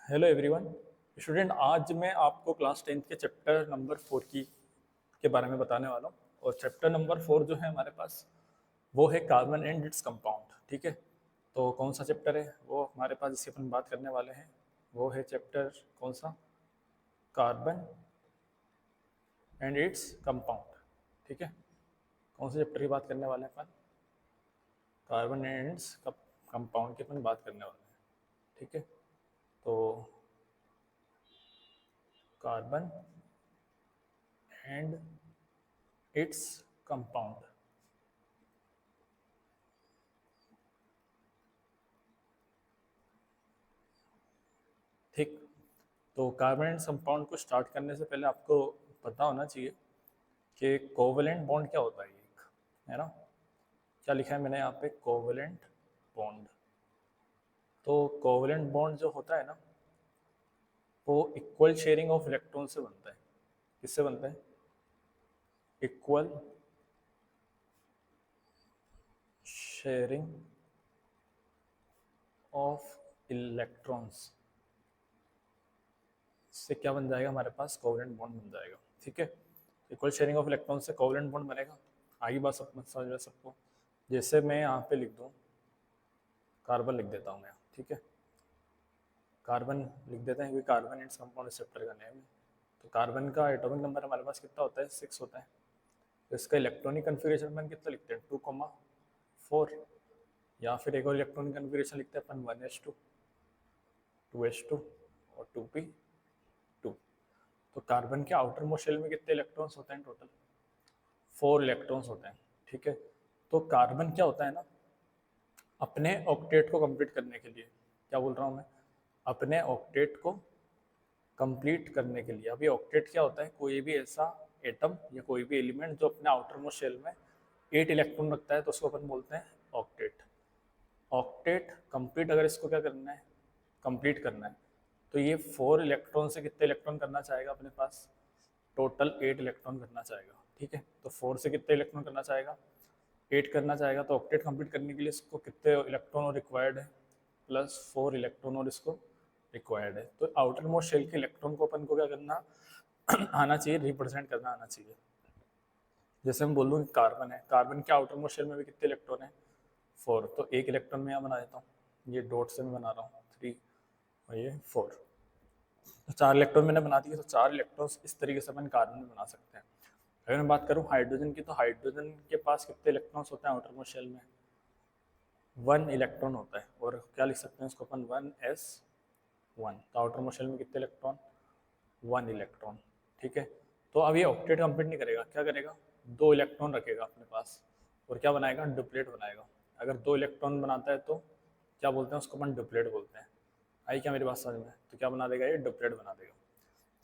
Hello everyone student. आज मैं आपको क्लास 10th के चैप्टर नंबर 4 के बारे में बताने वाला हूँ। और चैप्टर नंबर 4 जो है हमारे पास वो है कार्बन एंड इट्स कंपाउंड। ठीक है, तो कौन सा चैप्टर है वो हमारे पास जिसकी अपन बात करने वाले हैं वो है चैप्टर कौन सा, कार्बन एंड इट्स कंपाउंड। ठीक है, कौन से चैप्टर की बात करने वाले हैं अपन, कार्बन एंड इट्स कंपाउंड की अपन बात करने वाले हैं। ठीक है, तो कार्बन एंड इट्स कंपाउंड। ठीक, तो कार्बन एंड कंपाउंड को स्टार्ट करने से पहले आपको पता होना चाहिए कि कोवलेंट बॉन्ड क्या होता है। एक है ना, क्या लिखा है मैंने यहाँ पे, कोवलेंट बॉन्ड। तो कोवलेंट बॉन्ड जो होता है ना वो इक्वल शेयरिंग ऑफ इलेक्ट्रॉन से बनता है। किससे बनता है? इक्वल शेयरिंग ऑफ इलेक्ट्रॉन्स से क्या बन जाएगा हमारे पास, कोवलेंट बॉन्ड बन जाएगा। ठीक है, इक्वल शेयरिंग ऑफ इलेक्ट्रॉन से कोवलेंट बॉन्ड बनेगा। आगे बात सब समझ में सबको। जैसे मैं यहाँ पे लिख दूँ, कार्बन लिख देता हूँ मैं, ठीक है, कार्बन लिख देते हैं क्योंकि कार्बन इट्स कंपाउंड चैप्टर का नेम है। तो कार्बन का एटॉमिक नंबर हमारे पास कितना होता है, 6 होता है। तो इसका इलेक्ट्रॉनिक कन्फिगरेशन अपन कितना लिखते हैं, 2,4। या फिर एक और इलेक्ट्रॉनिक कन्फिगरेशन लिखते हैं अपन 1s2, 2s2 और 2p2। तो कार्बन के आउटर मोस्ट शेल में कितने इलेक्ट्रॉन्स होते हैं, टोटल 4 इलेक्ट्रॉन्स होते हैं। ठीक है, तो कार्बन क्या होता है ना, अपने ऑक्टेट को कंप्लीट करने के लिए, क्या बोल रहा हूँ मैं, अपने ऑक्टेट को कंप्लीट करने के लिए। अभी ऑक्टेट क्या होता है, कोई भी ऐसा एटम या कोई भी एलिमेंट जो अपने आउटर मोस्ट शेल में 8 इलेक्ट्रॉन रखता है तो उसको अपन बोलते हैं ऑक्टेट। ऑक्टेट कंप्लीट अगर इसको क्या करना है, कंप्लीट करना है, तो ये 4 इलेक्ट्रॉन से कितने इलेक्ट्रॉन करना चाहेगा अपने पास, टोटल 8 इलेक्ट्रॉन करना चाहेगा। ठीक है, तो 4 से कितने इलेक्ट्रॉन करना चाहेगा, 8 करना चाहेगा। तो ऑक्टेट कंप्लीट करने के लिए इसको कितने इलेक्ट्रॉन और रिक्वायर्ड है, +4 इलेक्ट्रॉन और इसको रिक्वायर्ड है। तो आउटर मोस्ट शेल के इलेक्ट्रॉन को अपन को क्या करना आना चाहिए, रिप्रेजेंट करना आना चाहिए। जैसे हम बोल दूँ कार्बन है, कार्बन के आउटर मोस्ट शेल में भी कितने इलेक्ट्रॉन है, 4। तो एक इलेक्ट्रॉन में यहाँ बना देता हूँ, ये डॉट से मैं बना रहा हूँ 3 और ये 4। तो 4 इलेक्ट्रॉन मैंने बना दिए। तो 4 इलेक्ट्रॉन इस तरीके से अपन कार्बन में बना सकते हैं। अगर मैं बात करूँ हाइड्रोजन की, तो हाइड्रोजन के पास कितने इलेक्ट्रॉन्स होते हैं आउटर मोस्ट शेल में, 1 इलेक्ट्रॉन होता है। और क्या लिख सकते हैं इसको अपन, 1s1। तो आउटर मोस्ट शेल में कितने इलेक्ट्रॉन, 1 इलेक्ट्रॉन। ठीक है, तो अब ये ऑक्टेट कंप्लीट नहीं करेगा, क्या करेगा, 2 इलेक्ट्रॉन रखेगा अपने पास और क्या बनाएगा, डुप्लेट बनाएगा। अगर 2 इलेक्ट्रॉन बनाता है तो क्या बोलते हैं उसको, अपन डुप्लेट बोलते हैं। आई क्या मेरी बात समझ में? तो क्या बना देगा, ये डुप्लेट बना देगा।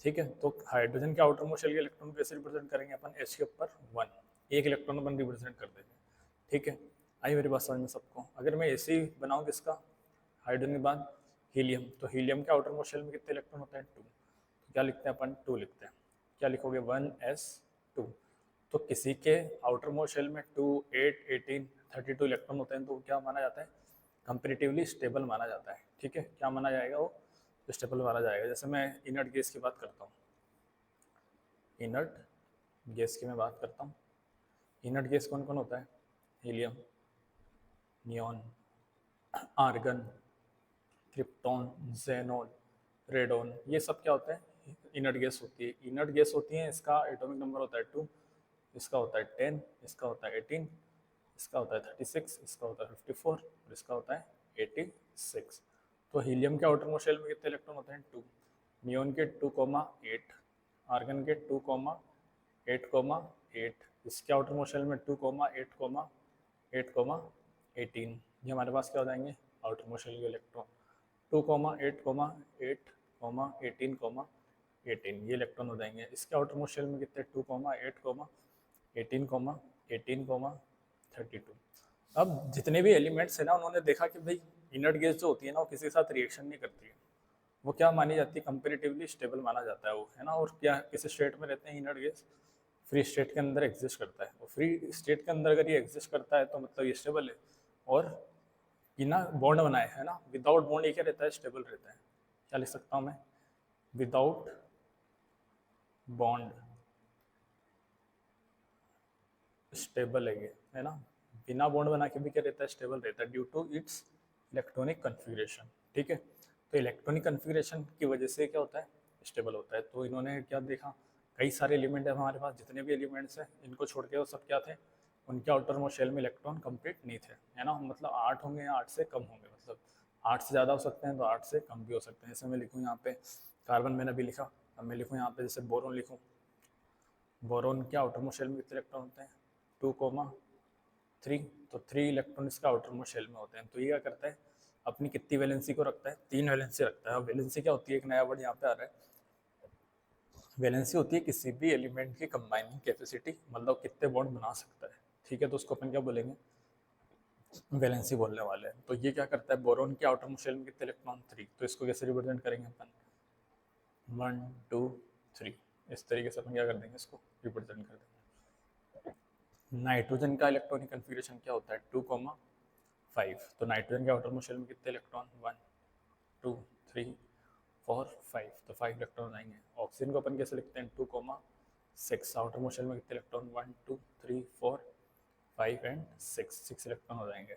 ठीक है, तो हाइड्रोजन के आउटर मोस्ट शेल के इलेक्ट्रॉन को कैसे रिप्रेजेंट करेंगे अपन, एच के ऊपर 1, एक इलेक्ट्रॉन अपन रिप्रेजेंट कर देंगे। ठीक है, आई मेरी बात समझ में सबको? अगर मैं ऐसे ही बनाऊँ किसका, हाइड्रोजन के बाद हीलियम, तो हीलियम के आउटर मोस्ट शेल में कितने इलेक्ट्रॉन होते हैं, 2। तो क्या लिखते हैं अपन, 2 लिखते हैं। क्या लिखोगे, 1s2। तो किसी के आउटर मोस्ट शेल में 2, 8, 18, 32 इलेक्ट्रॉन होते हैं तो क्या माना जाता है, कंपेरेटिवली स्टेबल माना जाता है। ठीक है, क्या माना जाएगा, वो स्टेबल माना जाएगा। जैसे मैं इनर्ट गैस की बात करता हूँ, इनर्ट गैस की मैं बात करता हूँ। इनर्ट गैस कौन कौन होता है, helium, neon, argon, krypton, xenon, radon, ये सब क्या होता है, इनर्ट गैस होती है। इनर्ट गैस होती है, इसका एटॉमिक नंबर होता है 2, इसका होता है 10, इसका होता है 18, इसका होता है 36, इसका होता है 54 और इसका होता है 86। तो हीलियम के आउटर मोस्ट शेल में कितने इलेक्ट्रॉन होते हैं, 2। नियॉन के 2,8, आर्गन के 2,8,8, इसके आउटर मोस्ट शेल में 2,8,8,18। ये हमारे पास क्या हो जाएंगे, आउटर मोस्ट शेल के इलेक्ट्रॉन, 2,8,8,18, 18 ये इलेक्ट्रॉन हो जाएंगे। इसके आउटर मोस्ट शेल में कितने, 2,8,18, 32। अब जितने भी एलिमेंट्स है ना, उन्होंने देखा कि भाई इनर्ट गैस जो होती है ना वो किसी के साथ रिएक्शन नहीं करती है, वो क्या मानी जाती है, कंपेरेटिवली स्टेबल माना जाता है वो, है ना। और क्या किस स्टेट में रहते हैं इनर्ट गैस, फ्री स्टेट के अंदर एग्जिस्ट करता है। और फ्री स्टेट के अंदर अगर ये एग्जिस्ट करता है तो मतलब ये स्टेबल है। और बिना बॉन्ड बनाए, है ना, विदाउट बॉन्ड ये क्या रहता है, स्टेबल रहता है। क्या लिख सकता हूँ मैं, विदाउट बॉन्ड स्टेबल है ना, बिना बॉन्ड बना के भी क्या रहता है, स्टेबल रहता है, due to its electronic configuration. ठीक है, तो इलेक्ट्रॉनिक कन्फिग्रेशन की वजह से क्या होता है, स्टेबल होता है। तो इन्होंने क्या देखा, कई सारे एलिमेंट है हमारे पास, जितने भी एलिमेंट्स हैं इनको छोड़ के वो सब क्या थे, उनके आउटर मोस्ट शेल में इलेक्ट्रॉन कंप्लीट नहीं थे, है ना, मतलब 8 होंगे या 8 से कम होंगे, मतलब 8 से ज़्यादा हो सकते हैं तो 8 से कम भी हो सकते हैं। जैसे मैं लिखूँ यहाँ पे कार्बन मैंने अभी लिखा, अब मैं लिखूँ यहाँ पे जैसे बोरोन लिखूँ, बोरोन के आउटर मोस्ट शेल में कितने इलेक्ट्रॉन होते हैं, 2,3, तो 3 इलेक्ट्रॉन इसका आउटर मोस्ट शेल में होते हैं। तो ये क्या करता है, अपनी कितनी वैलेंसी को रखता है, 3 वैलेंसी रखता है। अब वैलेंसी क्या होती है, एक नया वर्ड यहाँ पे आ रहा है, वैलेंसी होती है किसी भी एलिमेंट की कंबाइनिंग कैपेसिटी, मतलब कितने बॉन्ड बना सकता है। ठीक है, तो उसको अपन क्या बोलेंगे, वैलेंसी बोलने वाले हैं। तो ये क्या करता है, बोरोन के आउटर मोस्ट शेल में कितने इलेक्ट्रॉन, 3, तो इसको कैसे रिप्रेजेंट करेंगे अपन, 1 2 3, इस तरीके से अपन क्या कर देंगे, इसको रिप्रेजेंट कर देंगे। नाइट्रोजन का इलेक्ट्रॉनिक कन्फिग्रेशन क्या होता है, 2,5, तो नाइट्रोजन के आउटर मोस्ट शेल में कितने इलेक्ट्रॉन, 1 2 3 4 5, तो 5 इलेक्ट्रॉन आएंगे। ऑक्सीजन को अपन कैसे लिखते हैं, 2,6, आउटर मोस्ट शेल में कितने इलेक्ट्रॉन, 1 2 3 4 5 एंड 6 इलेक्ट्रॉन हो जाएंगे।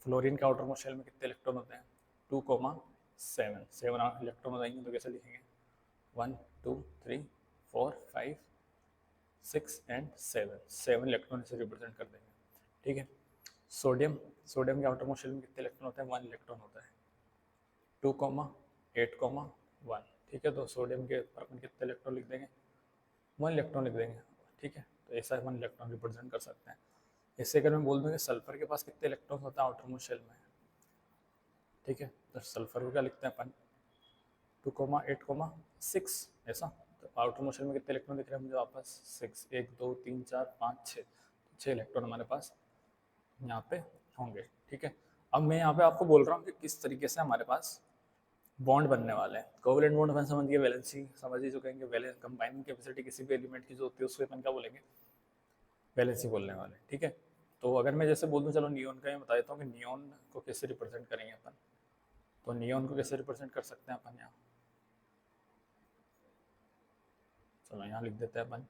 फ्लोरीन का आउटर मोस्ट शेल में कितने इलेक्ट्रॉन होते हैं, 2,7, 7 इलेक्ट्रॉन हो जाएंगे। तो कैसे लिखेंगे, 1 2 3 4 5 6 एंड 7 इलेक्ट्रॉन से रिप्रेजेंट कर देंगे। ठीक है, सोडियम, सोडियम के आउटर मोस्ट शेल में कितने इलेक्ट्रॉन होते हैं, 1 इलेक्ट्रॉन होता है, 2,8,1। ठीक है, तो सोडियम के ऊपर अपन कितने इलेक्ट्रॉन लिख देंगे, 1 इलेक्ट्रॉन लिख देंगे। ठीक है, तो ऐसा 1 इलेक्ट्रॉन रिप्रेजेंट कर सकते हैं। इससे अगर मैं बोल दूँ कि सल्फर के पास कितने इलेक्ट्रॉन होता है आउटर मोस्ट शेल में, ठीक है, तो सल्फर को क्या लिखते हैं अपन, 2,8,6, ऐसा। तो आउटर मोस्ट शेल में कितने इलेक्ट्रॉन दिख रहे हैं मुझे वापस, 6, 1 2 3 4 5 6, 6 इलेक्ट्रॉन हमारे पास यहाँ पे होंगे। ठीक है, अब मैं यहाँ पे आपको बोल रहा हूँ कि किस तरीके से हमारे पास बॉन्ड बनने वाले हैं। कोवलेंट बॉन्ड अपन समझ गए, वैलेंसी समझ ही चुके हैं, वैलेंस कंबाइनिंग कैपेसिटी किसी भी एलिमेंट की जो होती है उसको अपन क्या बोलेंगे, वैलेंसी बोलने वाले। ठीक है, तो अगर मैं जैसे बोल दूँ, चलो नियॉन का मैं बता देता हूँ कि नियॉन को कैसे रिप्रेजेंट करेंगे अपन। तो नियॉन को कैसे रिप्रेजेंट कर सकते हैं अपन, यहाँ चलो यहाँ लिख देते हैं अपन,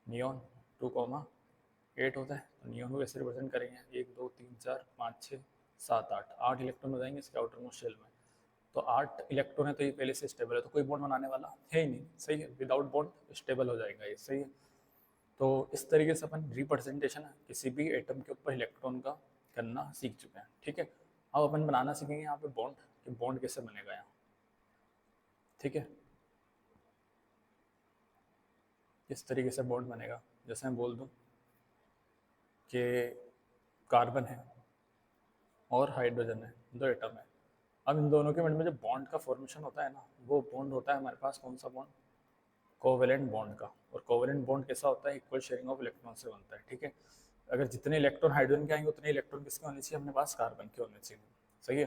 नियॉन 2,8 होता है, तो नियॉन को कैसे रिप्रेजेंट करेंगे, 1 2 3 4 5 6 7 8, 8 इलेक्ट्रॉन हो जाएंगे इसके आउटर मोस्ट शेल में। तो 8 इलेक्ट्रॉन है, तो ये पहले से स्टेबल है, तो कोई बॉन्ड बनाने वाला है ही नहीं, सही है, विदाउट बॉन्ड स्टेबल हो जाएगा ये, सही है। तो इस तरीके से अपन रिप्रेजेंटेशन किसी भी एटम के ऊपर इलेक्ट्रॉन का करना सीख चुके हैं। ठीक है, अब अपन बनाना सीखेंगे यहाँ पे बॉन्ड, कि बॉन्ड कैसे बनेगा यहाँ। ठीक है, इस तरीके से बॉन्ड बनेगा, जैसे मैं बोल दूँ कि कार्बन है और हाइड्रोजन है, 2 एटम है। अब इन दोनों के बीच में जो बॉन्ड का फॉर्मेशन होता है ना, वो बॉन्ड होता है हमारे पास कौन सा बॉन्ड, कोवेलेंट बॉन्ड का। और कोवेलेंट बॉन्ड कैसा होता है, इक्वल शेयरिंग ऑफ इलेक्ट्रॉन से बनता है। ठीक है, अगर जितने इलेक्ट्रॉन हाइड्रोजन के आएंगे उतने इलेक्ट्रॉन किसके होने चाहिए अपने पास, कार्बन के होने चाहिए। सही है,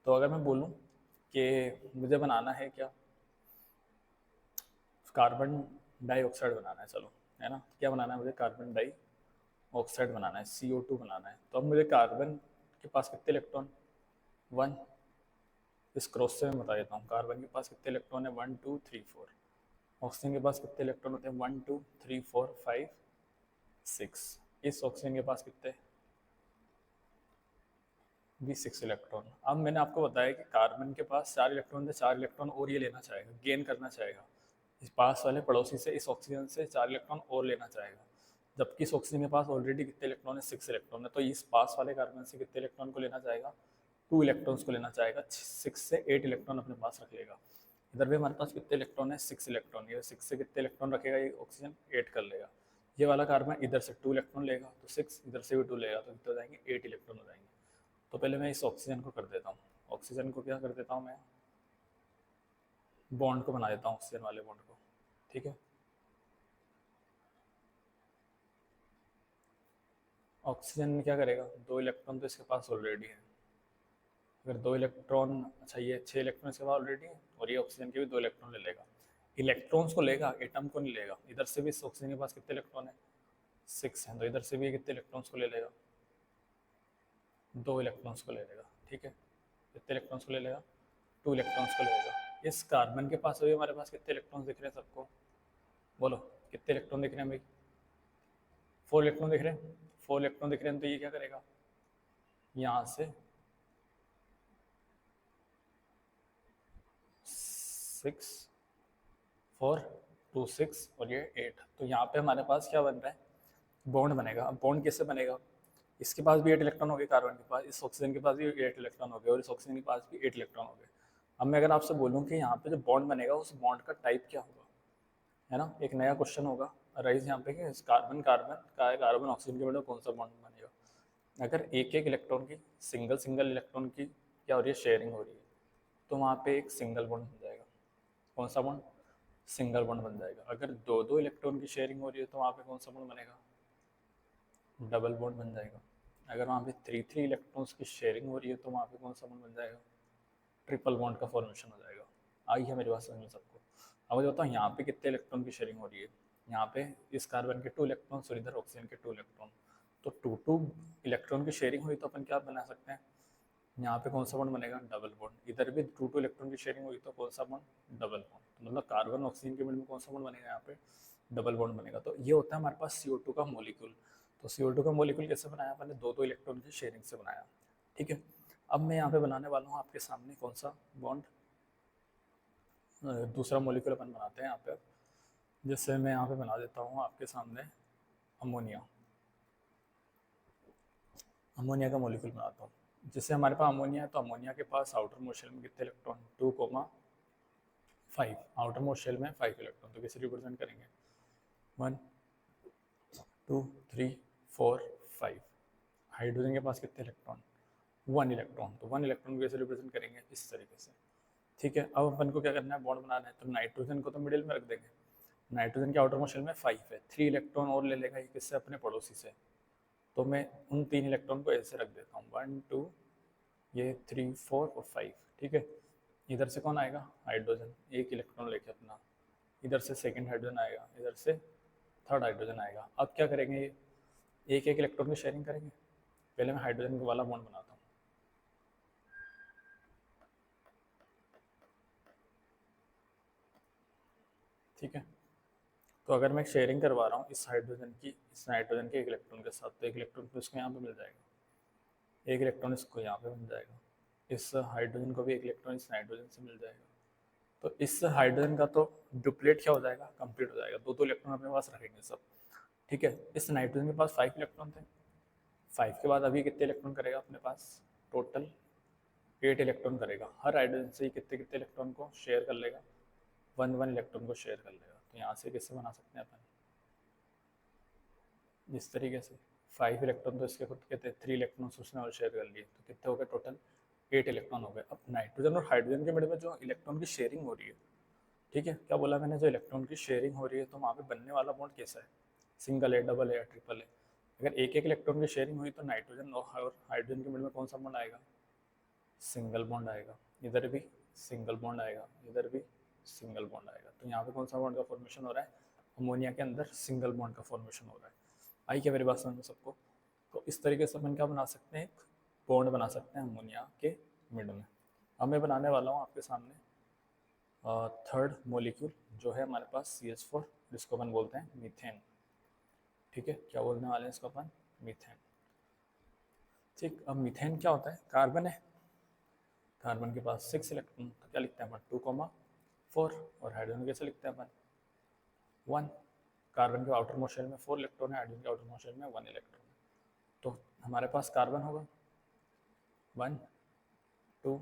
तो अगर मैं बोलूँ कि मुझे बनाना है क्या, कार्बन डाइऑक्साइड बनाना है, चलो, है ना, क्या बनाना है मुझे, कार्बन डाइऑक्साइड बनाना है, CO2 बनाना है। तो अब मुझे कार्बन के पास कितने इलेक्ट्रॉन, 1, इस क्रॉस से मैं बता देता हूँ, कार्बन के पास कितने इलेक्ट्रॉन है, 1 2 3 4। ऑक्सीजन के पास कितने इलेक्ट्रॉन होते हैं, 1 2 3 4 5 6। इस ऑक्सीजन के पास कितने, भी 6 इलेक्ट्रॉन। अब मैंने आपको बताया कि कार्बन के पास 4 इलेक्ट्रॉन थे, 4 इलेक्ट्रॉन और ये लेना चाहेगा, गेन करना चाहेगा, इस पास वाले पड़ोसी से इस ऑक्सीजन से 4 इलेक्ट्रॉन और लेना चाहेगा। जबकि इस ऑक्सीजन के पास ऑलरेडी कितने इलेक्ट्रॉन है, 6 इलेक्ट्रॉन है, तो इस पास वाले कार्बन से कितने इलेक्ट्रॉन को लेना चाहेगा, 2 इलेक्ट्रॉन्स को लेना चाहेगा, 6 से 8 इलेक्ट्रॉन अपने पास रख लेगा। इधर भी हमारे पास कितने इलेक्ट्रॉन है, 6 इलेक्ट्रॉन, ये 6 से कितने इलेक्ट्रॉन रखेगा, ये ऑक्सीजन 8 कर लेगा। ये वाला कार्बन इधर से 2 इलेक्ट्रॉन लेगा, तो 6, इधर से भी 2 लेगा, तो कितने हो जाएंगे, 8 इलेक्ट्रॉन हो जाएंगे। तो पहले मैं इस ऑक्सीजन को कर देता हूँ, ऑक्सीजन को क्या कर देता हूँ मैं, बॉन्ड को बना देता हूँ, ऑक्सीजन वाले बॉन्ड को। ठीक है, ऑक्सीजन में क्या करेगा, 2 इलेक्ट्रॉन तो इसके पास ऑलरेडी है, अगर 2 इलेक्ट्रॉन, अच्छा ये 6 इलेक्ट्रॉन इसके पास ऑलरेडी है, और ये ऑक्सीजन के भी 2 इलेक्ट्रॉन ले लेगा। इलेक्ट्रॉन्स को लेगा, एटम को नहीं लेगा। इधर से भी इस ऑक्सीजन के पास कितने इलेक्ट्रॉन है, 6 है, तो इधर से भी कितने इलेक्ट्रॉन्स को ले लेगा, 2 इलेक्ट्रॉन्स को ले लेगा। ठीक है, कितने इलेक्ट्रॉन्स को ले लेगा, 2 इलेक्ट्रॉन्स को ले लेगा। इस कार्बन के पास अभी हमारे पास कितने इलेक्ट्रॉन दिख रहे हैं सबको, बोलो कितने इलेक्ट्रॉन दिख रहे हैं भाई, 4 इलेक्ट्रॉन दिख रहे हैं, 4 इलेक्ट्रॉन दिख रहे हैं, तो ये क्या करेगा, यहाँ से 6 4 2 6 और ये 8, तो यहाँ पे हमारे पास क्या बन रहा है, बॉन्ड बनेगा। अब बॉन्ड कैसे बनेगा, इसके पास भी 8 इलेक्ट्रॉन हो गए कार्बन के पास, इस ऑक्सीजन के पास भी 8 इलेक्ट्रॉन हो गए और इस ऑक्सीजन के पास भी 8 इलेक्ट्रॉन हो गए। अब मैं अगर आपसे बोलूँ कि यहाँ पे जो बॉन्ड बनेगा उस बॉन्ड का टाइप क्या होगा, है ना, एक नया क्वेश्चन होगा राइज यहाँ पे कि कार्बन कार्बन का कार्बन ऑक्सीजन के बीच में कौन सा बॉन्ड बनेगा। अगर एक एक इलेक्ट्रॉन की सिंगल सिंगल इलेक्ट्रॉन की क्या हो रही है, शेयरिंग हो रही है, तो वहाँ पे एक सिंगल बॉन्ड बन जाएगा। कौन सा बॉन्ड, सिंगल बॉन्ड बन जाएगा। अगर दो दो इलेक्ट्रॉन की शेयरिंग हो रही है तो वहाँ पे कौन सा बॉन्ड बनेगा, डबल बॉन्ड बन जाएगा। अगर वहाँ पे 3 इलेक्ट्रॉन्स की शेयरिंग हो रही है तो वहाँ पे कौन सा बॉन्ड बन जाएगा, ट्रिपल बॉन्ड का फॉर्मेशन हो जाएगा। आई है मेरी बात समझ में सबको। अब मुझे बताओ यहाँ पे कितने इलेक्ट्रॉन की शेयरिंग हो रही है, यहाँ पे इस कार्बन के 2 इलेक्ट्रॉन और इधर ऑक्सीजन के 2 इलेक्ट्रॉन, तो 2 इलेक्ट्रॉन की शेयरिंग हुई तो अपन क्या बना सकते हैं, यहाँ पे कौन सा बॉन्ड बनेगा, डबल बॉन्ड। इधर भी 2 इलेक्ट्रॉन की शेयरिंग हुई तो कौन सा बॉन्ड, डबल बॉन्ड। तो मतलब कार्बन ऑक्सीजन के बीच में कौन सा बॉन्ड बनेगा, यहाँ पे डबल बॉन्ड बनेगा। तो ये होता है हमारे पास CO2 का मॉलिक्यूल। तो CO2 का मॉलिक्यूल कैसे बनाया, मैंने 2 इलेक्ट्रॉन की शेयरिंग से बनाया, ठीक है। अब मैं यहाँ पे बनाने वाला हूँ आपके सामने कौन सा बॉन्ड, दूसरा मॉलिक्यूल अपन बनाते हैं यहाँ पे। जैसे मैं यहाँ पे बना देता हूँ आपके सामने अमोनिया, अमोनिया का मॉलिक्यूल बनाता हूँ। जैसे हमारे पास अमोनिया है तो अमोनिया के पास आउटर मोस्ट शेल में कितने इलेक्ट्रॉन, 2,5 आउटर मोस्ट शेल में 5 इलेक्ट्रॉन। तो कैसे रिप्रेजेंट करेंगे, 1 2 3 4 5। हाइड्रोजन के पास कितने इलेक्ट्रॉन, 1 इलेक्ट्रॉन। तो 1 इलेक्ट्रॉन को कैसे रिप्रेजेंट करेंगे, इस तरीके से, ठीक है। अब अपन को क्या करना है, बॉन्ड बनाना है। तो नाइट्रोजन को तो मिडिल में रख देंगे, नाइट्रोजन के आउटर मोस्ट शेल में 5 है, 3 इलेक्ट्रॉन और ले लेगा ये किससे, अपने पड़ोसी से। तो मैं उन 3 इलेक्ट्रॉन को ऐसे रख देता हूँ, 1 2 ये 3 4 और 5, ठीक है। इधर से कौन आएगा, हाइड्रोजन, एक इलेक्ट्रॉन लेके अपना, इधर से सेकंड हाइड्रोजन आएगा, इधर से थर्ड हाइड्रोजन आएगा। अब क्या करेंगे, ये एक एक इलेक्ट्रॉन की शेयरिंग करेंगे। पहले मैं हाइड्रोजन वाला बॉन्ड बनाता हूँ, ठीक है। तो अगर मैं शेयरिंग करवा रहा हूँ इस हाइड्रोजन की इस नाइट्रोजन के एक इलेक्ट्रॉन के साथ, तो एक इलेक्ट्रॉन तो इसको यहाँ पे मिल जाएगा, एक इलेक्ट्रॉन इसको यहाँ पे मिल जाएगा, इस हाइड्रोजन को भी एक इलेक्ट्रॉन इस नाइट्रोजन से मिल जाएगा। तो इस हाइड्रोजन का तो डुप्लेट क्या हो जाएगा, कंप्लीट हो जाएगा, 2 इलेक्ट्रॉन अपने पास रखेंगे सब, ठीक है। इस नाइट्रोजन के पास 5 इलेक्ट्रॉन थे, 5 के बाद अभी कितने इलेक्ट्रॉन करेगा अपने पास, टोटल 8 इलेक्ट्रॉन करेगा। हर हाइड्रोजन से कितने कितने इलेक्ट्रॉन को शेयर कर लेगा, 1 इलेक्ट्रॉन को शेयर कर लेगा। तो यहाँ से कैसे बना सकते हैं अपन, जिस तरीके से 5 इलेक्ट्रॉन तो इसके खुद के थे, 3 इलेक्ट्रॉन उसने और शेयर कर लिए, तो कितने हो गए टोटल, 8 इलेक्ट्रॉन हो गए। अब नाइट्रोजन और हाइड्रोजन के बीच में जो इलेक्ट्रॉन की शेयरिंग हो रही है, ठीक है, क्या बोला मैंने, जो इलेक्ट्रॉन की शेयरिंग हो रही है, तो वहाँ पे बनने वाला बॉन्ड कैसा है, सिंगल है, डबल है, ट्रिपल है। अगर एक एक इलेक्ट्रॉन की शेयरिंग हुई तो नाइट्रोजन और हाइड्रोजन के बीच में कौन सा बॉन्ड आएगा, सिंगल बॉन्ड आएगा। इधर भी सिंगल बॉन्ड आएगा, इधर भी सिंगल बॉन्ड आएगा। तो यहाँ पे कौन सा बॉन्ड का फॉर्मेशन हो रहा है, अमोनिया के अंदर सिंगल बॉन्ड का फॉर्मेशन हो रहा है। आई क्या मेरी बात समझ में सबको। तो इस तरीके से अपन क्या बना सकते हैं, एक बॉन्ड बना सकते हैं अमोनिया के मिड में। अब मैं बनाने वाला हूँ आपके सामने थर्ड मॉलिक्यूल, जो है हमारे पास CH4, जिसको अपन बोलते हैं मीथेन, ठीक है। क्या बोलने वाले हैं इसको अपन, मीथेन, ठीक। अब मीथेन क्या होता है, कार्बन है, कार्बन के पास 6 इलेक्ट्रॉन, तो क्या लिखते हैं अपन 2,4। और हाइड्रोजन कैसे लिखते हैं अपन 1। कार्बन के आउटर मोस्ट शेल में 4 इलेक्ट्रॉन है, हाइड्रोजन के आउटर मोस्ट शेल में 1 इलेक्ट्रॉन है। तो हमारे पास कार्बन होगा 1 2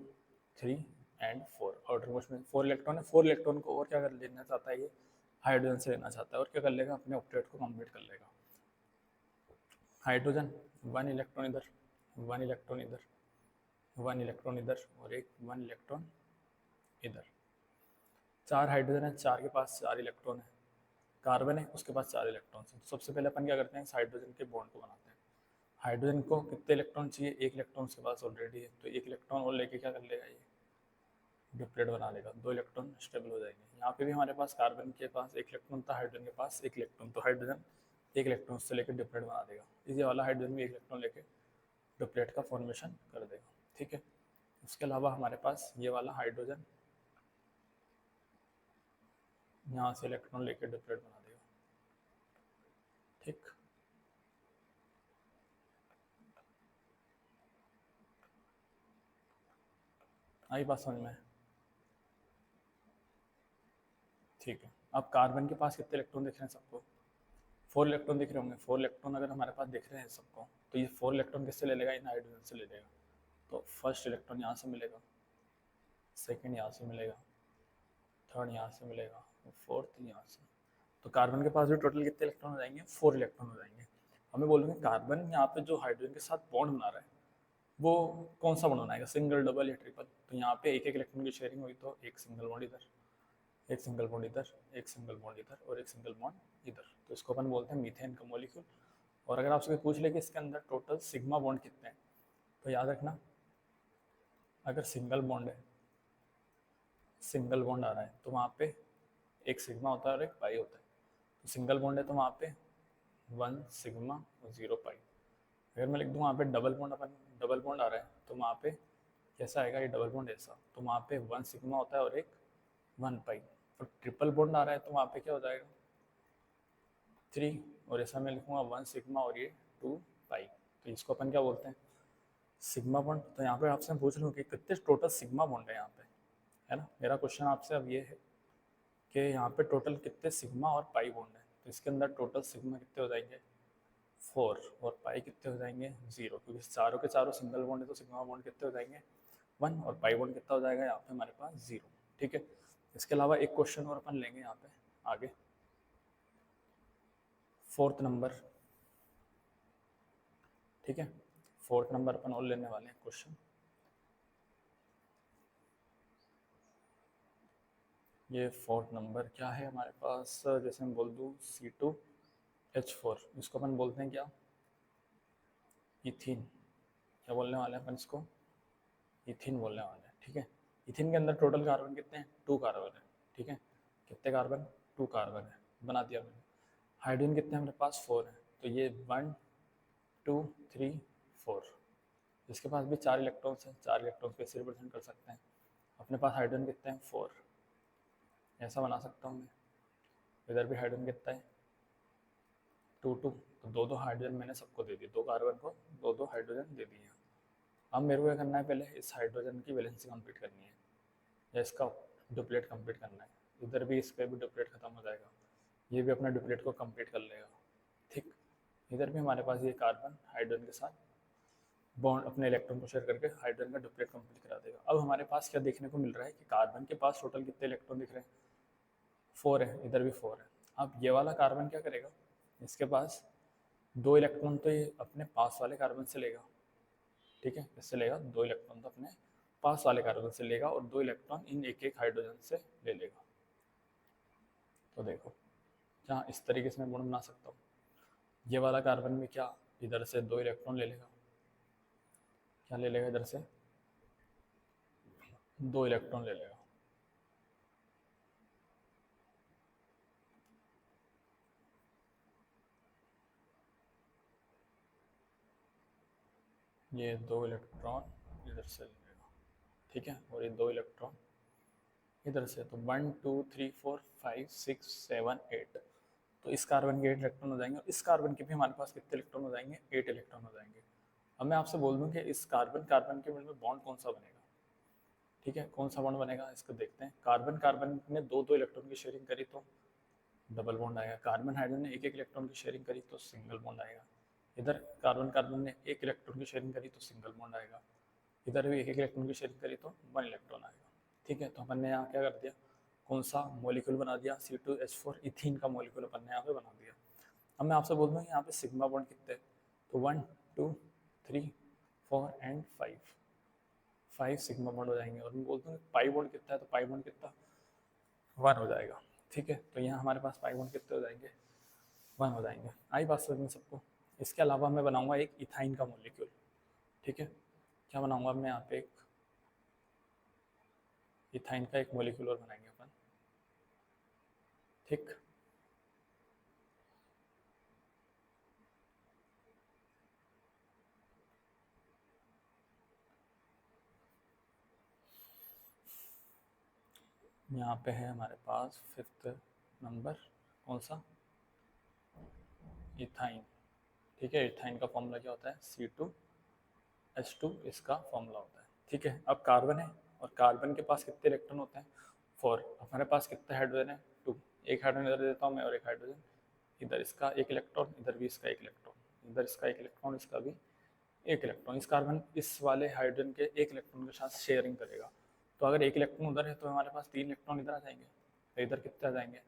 3 एंड 4, आउटर मोस्ट में 4 इलेक्ट्रॉन है। 4 इलेक्ट्रॉन को और क्या कर लेना चाहता है, ये हाइड्रोजन से लेना चाहता है, और क्या कर लेगा, अपने ऑक्टेट को कंप्लीट कर लेगा। हाइड्रोजन 1 इलेक्ट्रॉन इधर, 1 इलेक्ट्रॉन इधर, 1 इलेक्ट्रॉन इधर और एक 1 इलेक्ट्रॉन इधर। 4 हाइड्रोजन है, 4 के पास 4 इलेक्ट्रॉन है। कार्बन है, उसके पास 4 इलेक्ट्रॉन है। तो सबसे पहले अपन क्या करते हैं, इस हाइड्रोजन के बॉन्ड को बनाते हैं। हाइड्रोजन को कितने इलेक्ट्रॉन चाहिए, 1 इलेक्ट्रॉन उसके पास ऑलरेडी है, तो 1 इलेक्ट्रॉन और लेके क्या कर लेगा, ये डिप्लेट बना लेगा, 2 इलेक्ट्रॉन स्टेबल हो जाएंगे। यहाँ पे भी हमारे पास कार्बन के पास 1 इलेक्ट्रॉन था, हाइड्रोजन के पास 1 इलेक्ट्रॉन, तो हाइड्रोजन 1 इलेक्ट्रॉन से लेकर डिप्लेट बना देगा। इसी वाला हाइड्रोजन भी 1 इलेक्ट्रॉन लेके डिप्लेट का फॉर्मेशन कर देगा, ठीक है। उसके अलावा हमारे पास ये वाला हाइड्रोजन यहाँ से इलेक्ट्रॉन लेके डिप्लेट बना देगा। ठीक, आई बात समझ में? ठीक है, अब कार्बन के पास कितने इलेक्ट्रॉन दिख रहे हैं सबको? 4 इलेक्ट्रॉन दिख रहे होंगे। 4 इलेक्ट्रॉन अगर हमारे पास दिख रहे हैं सबको, तो ये 4 इलेक्ट्रॉन किससे ले लेगा? इन हाइड्रोजन से ले लेगा। तो फर्स्ट इलेक्ट्रॉन यहाँ से मिलेगा, सेकंड यहाँ से मिलेगा, थर्ड यहाँ से मिलेगा, और फोर्थ यहाँ से। तो कार्बन के पास भी टोटल कितने इलेक्ट्रॉन हो जाएंगे? 4 इलेक्ट्रॉन हो जाएंगे। हमें बोलेंगे कार्बन यहाँ पे जो हाइड्रोजन के साथ बॉन्ड बना रहा है वो कौन सा बॉन्ड बनाएगा? सिंगल, डबल या ट्रिपल? तो यहाँ पे एक एक इलेक्ट्रॉन की शेयरिंग हुई, तो एक सिंगल बॉन्ड इधर, एक सिंगल बॉन्ड इधर, एक सिंगल बॉन्ड इधर, और एक सिंगल बॉन्ड इधर। तो इसको अपन बोलते हैं मीथेन का मॉलिक्यूल। और अगर आपसे पूछ ले कि इसके अंदर टोटल सिग्मा बॉन्ड कितने हैं, तो याद रखना, अगर सिंगल बॉन्ड है, सिंगल बॉन्ड आ रहा है, तो वहाँ पे एक सिग्मा होता है और एक पाई होता है। तो सिंगल बॉन्ड है तो वहाँ पे 1 सिग्मा और 0 पाई। अगर मैं लिख दूँ वहाँ पे डबल बॉन्ड, अपन डबल बॉन्ड आ रहा है, तो वहाँ पे कैसा आएगा? ये डबल बॉन्ड ऐसा, तो वहाँ पे 1 सिग्मा होता है और एक 1 पाई। और ट्रिपल बॉन्ड आ रहा है तो वहाँ पे क्या हो जाएगा? 3, और ऐसा मैं लिखूँगा 1 सिग्मा और ये 2 पाई। तो इसको अपन क्या बोलते हैं? Sigma bond. तो यहाँ पे आपसे मैं पूछ लूँ कि कितने टोटल सिग्मा बॉन्ड है यहाँ पे, है ना? मेरा क्वेश्चन आपसे अब ये है कि यहाँ पे टोटल कितने सिग्मा और पाई बॉन्ड है। तो इसके अंदर टोटल सिग्मा कितने हो जाएंगे? 4, और पाई कितने हो जाएंगे? 0, क्योंकि चारों के चारों सिंगल बॉन्ड है, तो सिग्मा बॉन्ड कितने हो जाएंगे? 1, और पाई बॉन्ड कितना हो जाएगा यहाँ पे हमारे पास? 0। ठीक है, इसके अलावा एक क्वेश्चन और अपन लेंगे यहाँ पे आगे, 4th नंबर। ठीक है, 4th नंबर अपन और लेने वाले हैं क्वेश्चन। ये 4th नंबर क्या है हमारे पास? जैसे मैं बोल दूँ C2H4, इसको अपन बोलते हैं क्या? इथीन। क्या बोलने वाले हैं अपन इसको? इथीन बोलने वाले हैं। ठीक है, इथीन के अंदर टोटल कार्बन कितने हैं? 2 कार्बन है। ठीक है, कितने कार्बन? 2 कार्बन है, बना दिया मैंने। हाइड्रोजन कितने हमारे पास? 4 है, तो ये 1 2 3 4। इसके पास भी 4 इलेक्ट्रॉन्स हैं, 4 इलेक्ट्रॉन्स कैसे रिप्रेजेंट कर सकते हैं? अपने पास हाइड्रोजन कितने हैं? 4। ऐसा बना सकता हूँ मैं। इधर भी हाइड्रोजन कितना है? 2 2, तो 2 हाइड्रोजन मैंने सबको दे दिए, 2 कार्बन को 2 हाइड्रोजन दे दिए। अब मेरे को क्या करना है? पहले इस हाइड्रोजन की वैलेंसी कंप्लीट करनी है, या इसका डुप्लेट कंप्लीट करना है। इधर भी इसका भी डुप्लेट खत्म हो जाएगा, ये भी अपना डुप्लेट को कंप्लीट कर लेगा। ठीक, इधर भी हमारे पास ये कार्बन हाइड्रोजन के साथ बॉन्ड अपने इलेक्ट्रॉन को शेयर करके हाइड्रोजन का डुप्लेट कंप्लीट करा देगा। अब हमारे पास क्या देखने को मिल रहा है कि कार्बन के पास टोटल कितने इलेक्ट्रॉन दिख रहे हैं? 4 है, इधर भी 4 है। अब ये वाला कार्बन क्या करेगा? इसके पास 2 इलेक्ट्रॉन तो ये अपने पास वाले कार्बन से लेगा। ठीक है, इससे लेगा 2 इलेक्ट्रॉन तो अपने पास वाले कार्बन से लेगा, और 2 इलेक्ट्रॉन इन एक एक हाइड्रोजन से ले लेगा। तो देखो, जहाँ इस तरीके से मैं बॉन्ड बना सकता हूँ। ये वाला कार्बन में क्या इधर से 2 इलेक्ट्रॉन ले लेगा? क्या ले लेगा? इधर से 2 इलेक्ट्रॉन ले लेगा। ये 2 इलेक्ट्रॉन इधर से ले लेगा। ठीक है, और ये 2 इलेक्ट्रॉन इधर से। तो 1 2 3 4 5 6 7 8, तो इस कार्बन के 8 इलेक्ट्रॉन हो जाएंगे, और इस कार्बन के भी हमारे पास कितने इलेक्ट्रॉन हो जाएंगे? 8 इलेक्ट्रॉन हो जाएंगे। अब मैं आपसे बोल दूं कि इस कार्बन कार्बन के मिड में बॉन्ड कौन सा बनेगा? ठीक है, कौन सा बॉन्ड बनेगा इसको देखते हैं। कार्बन कार्बन ने 2 इलेक्ट्रॉन की शेयरिंग करी तो डबल बॉन्ड आएगा। कार्बन हाइड्रोजन ने एक एक इलेक्ट्रॉन की शेयरिंग करी तो सिंगल बॉन्ड आएगा। इधर कार्बन कार्बन ने एक इलेक्ट्रॉन की शेयरिंग करी तो सिंगल बॉन्ड आएगा। इधर भी एक एक इलेक्ट्रॉन की शेयरिंग करी तो 1 इलेक्ट्रॉन आएगा। ठीक है, तो अपन ने यहाँ क्या कर दिया? कौन सा मॉलिक्यूल बना दिया? C2H4 इथीन का मॉलिक्यूल अपन ने यहाँ पे बना दिया। अब मैं आपसे बोल दूँ यहाँ पे सिग्मा बॉन्ड कितने? तो 1 2 3 4 एंड 5 सिग्मा बॉन्ड हो जाएंगे। और मैं बोलता हूँ पाई बॉन्ड कितना है? तो पाई बॉन्ड कितना? 1 हो जाएगा। ठीक है, तो यहाँ हमारे पास पाई बॉन्ड कितने हो जाएंगे? 1 हो जाएंगे। आई बात समझ में सबको? इसके अलावा मैं बनाऊंगा एक इथाइन का मॉलिक्यूल। ठीक है, क्या बनाऊंगा मैं यहाँ पे? एक इथाइन का एक मॉलिक्यूल और बनाएंगे अपन। ठीक, यहाँ पे है हमारे पास 5th नंबर कौन सा, इथाइन। ठीक है, इथाइन का फॉर्मूला क्या होता है, C2H2 इसका फॉर्मूला होता है। ठीक है, अब कार्बन है और कार्बन के पास कितने इलेक्ट्रॉन होते हैं, 4। हमारे पास कितने हाइड्रोजन है, 2। एक हाइड्रोजन इधर देता हूँ मैं और एक हाइड्रोजन इधर, इसका एक इलेक्ट्रॉन, इधर भी इसका एक इलेक्ट्रॉन, इधर इसका एक इलेक्ट्रॉन, इसका भी एक इलेक्ट्रॉन। इस कार्बन इस वाले हाइड्रोजन के एक इलेक्ट्रॉन के साथ शेयरिंग करेगा। तो अगर एक इलेक्ट्रॉन उधर है तो हमारे पास 3 इलेक्ट्रॉन इधर आ जाएंगे, तो इधर कितने आ जाएंगे,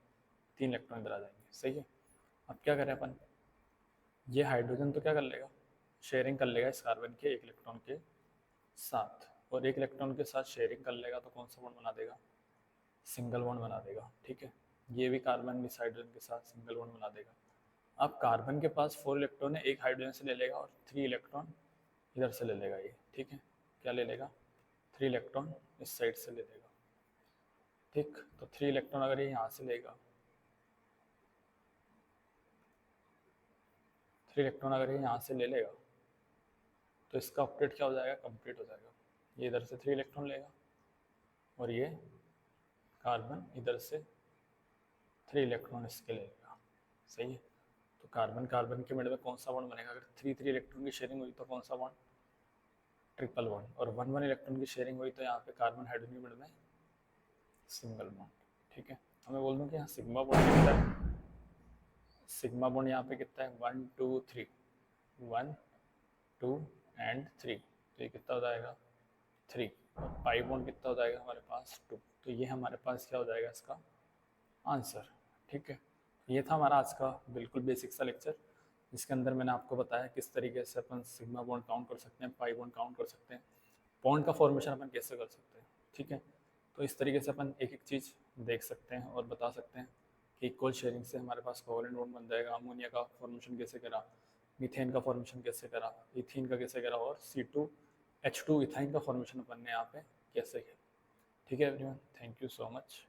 3 इलेक्ट्रॉन इधर आ जाएंगे। सही है। अब क्या करें अपन, ये हाइड्रोजन तो क्या कर लेगा, शेयरिंग कर लेगा इस कार्बन के एक इलेक्ट्रॉन के साथ, और एक इलेक्ट्रॉन के साथ शेयरिंग कर लेगा तो कौन सा बॉन्ड बना देगा, सिंगल बॉन्ड बना देगा। ठीक है, ये भी कार्बन इस हाइड्रोजन के साथ सिंगल बॉन्ड बना देगा। अब कार्बन के पास 4 इलेक्ट्रॉन है, एक हाइड्रोजन से ले लेगा और 3 इलेक्ट्रॉन इधर से ले लेगा ये। ठीक है, क्या ले लेगा, 3 इलेक्ट्रॉन इस साइड से ले लेगा। ठीक, तो 3 इलेक्ट्रॉन अगर ये यहाँ से लेगा, 3 इलेक्ट्रॉन अगर ये यहाँ से ले लेगा तो इसका ऑक्टेट क्या हो जाएगा, कंप्लीट हो जाएगा। ये इधर से 3 इलेक्ट्रॉन लेगा और ये कार्बन इधर से 3 इलेक्ट्रॉन इसके लेगा। सही है। तो कार्बन कार्बन के मिड में कौन सा बॉन्ड बनेगा, अगर 3 इलेक्ट्रॉन की शेयरिंग हुई तो कौन सा बॉन्ड, ट्रिपल बॉन्ड। और 1 इलेक्ट्रॉन की शेयरिंग हुई तो यहाँ पे कार्बन हाइड्रोजन के मिड में सिंगल बॉन्ड। ठीक है, हमें बोल दूँ कि यहाँ सिग्मा बॉन्ड कितना है, सिग्मा बॉन्ड यहाँ पे कितना है, 1 2 3, 1 2 एंड 3, तो ये कितना हो जाएगा 3। और पाई बॉन्ड कितना हो जाएगा हमारे पास 2। तो ये हमारे पास क्या हो जाएगा इसका आंसर। ठीक है, ये था हमारा आज का बिल्कुल बेसिक सा लेक्चर, जिसके अंदर मैंने आपको बताया किस तरीके से अपन सिग्मा बॉन्ड काउंट कर सकते हैं, पाई बॉन्ड काउंट कर सकते हैं, बॉन्ड का फॉर्मेशन अपन कैसे कर सकते हैं। ठीक है, तो इस तरीके से अपन एक एक चीज़ देख सकते हैं और बता सकते हैं कि इक्वल शेयरिंग से हमारे पास कोवलेंट बॉन्ड बन जाएगा, अमोनिया का फॉर्मेशन कैसे करा, मीथेन का फॉर्मेशन कैसे करा, इथीन का कैसे करा, और C2H2 इथाइन का फॉर्मेशन अपन ने यहाँ पे कैसे किया। ठीक है everyone, thank you so much.